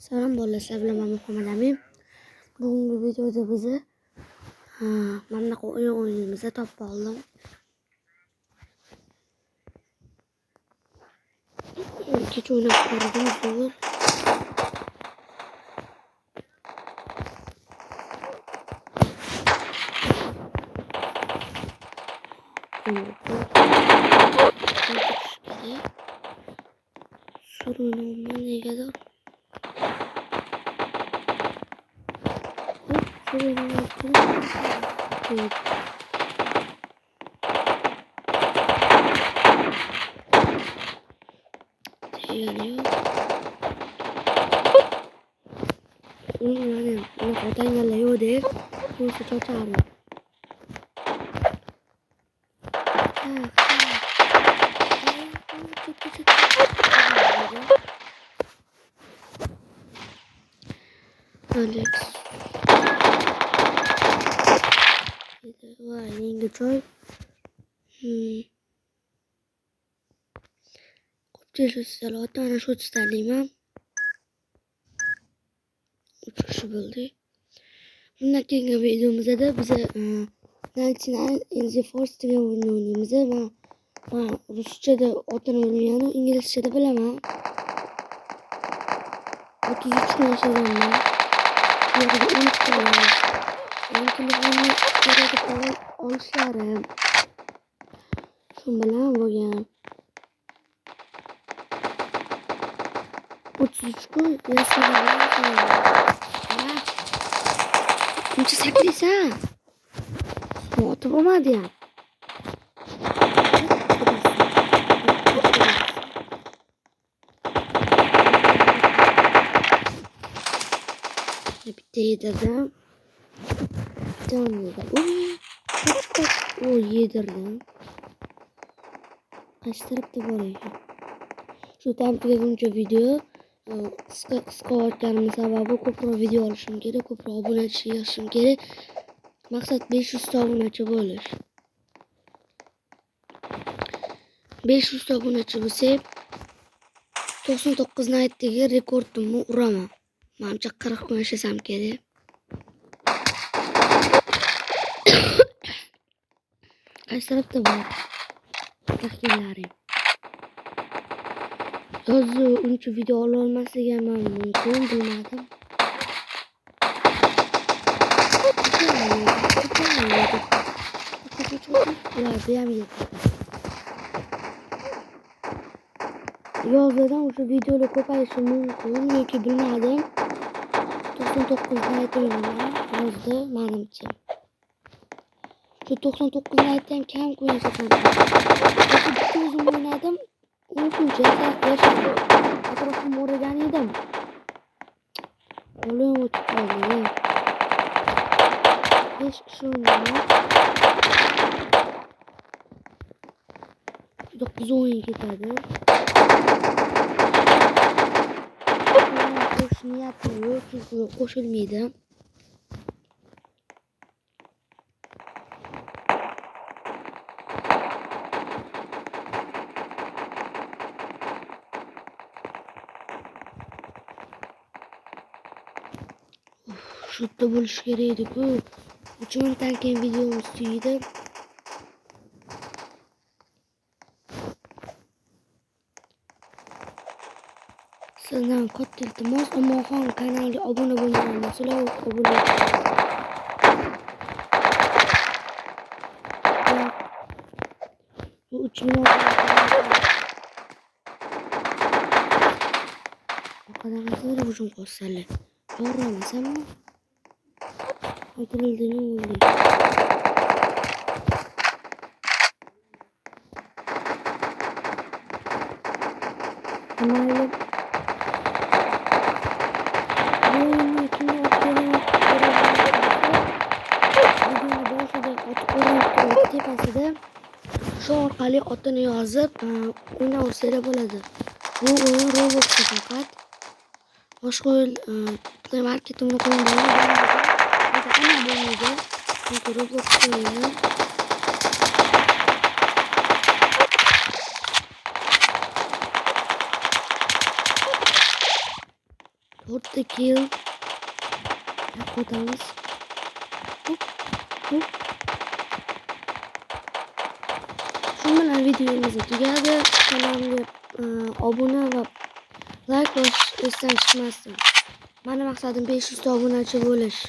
Salom bolalar, sizlar bilan men Muhammad Amin. Bugungi videoda bizni mana bunaqa o'yin o'ynaymiz, topib oldim. Kecha o'ynab ko'rdim, zo'r. So'rayman negadir. Alex. Wah, ini coy. Ko'pchilik sizlar ota-ona shu istayman. Uchish bo'ldi. Bundan keyingi videomizda biz 99 in the Forest degan o'yinni o'ynaymiz. Men ruschada otini bilmayman, inglizchada bilaman. 33 kun yashaganman. Yerda o'lib qoldim. Telefonni kerakli olishlarim. Shu bilan bo'lgan. 33 kun yashaganman. Buncha sakraysan. Otib olmadi ham. Bitta yedirdim. Yedirdim. Qaysi tarafda bor ekan? Shu tarafdagi video qisqa o'tganim sababi ko'proq video olishim kerak, ko'proq obunachi yig'ishim kerak. Maqsad 500 ta obunachi bo'lish. 500 ta obunachi bo'lsak 99 nightdagi rekordimni uraman. Menimcha 40 kun yashasam kerak. Qaysi tarafda bor? Taxminlarim. Yozda uncha video ola olmasligim mumkin, bilmadim. Yozda o'sha videolar ko'payishi mumkin yoki bilmadim. 99 nayt o'ynaman yozda menimcha. Shu 99 naytdan kam kun yashasam. Bitta o'zim o'ynadim. 10 kuncha yashadim. Atrofim o'ragan edim. O'lim o'tib qoldi. 5 kishi o'ynadim. Juda qiziq o'yin ketadi. Niyatim yo'q, qo'shilmaydi. Shu yerda bo'lish kerak edi-ku. 3 minutdan keyin videomiz tugaydi. Sizdan katta iltimos, Omonxon kanaliga obuna bo'lmagan bo'lsalar, obuna bo'ling. Bu 3 million. Qadamasiga hujum qilsalar. To'g'rimisanmi? O'tirildiğini oldu. Mayli. Shu orqali otini yozib o'ynaversalar bo'ladi. Bu o'yin Robloxda faqat. Boshqa Play Market'imni qo'ymayman. Çünkü Roblox oyunu. 4 kill yo'qotamiz. Hop, hop. Shu bilan videomiz tugadi. Kanalimga obuna va like bosish esdan chiqmasdan. Mani maqsadim 500 ta obunachi bo'lish.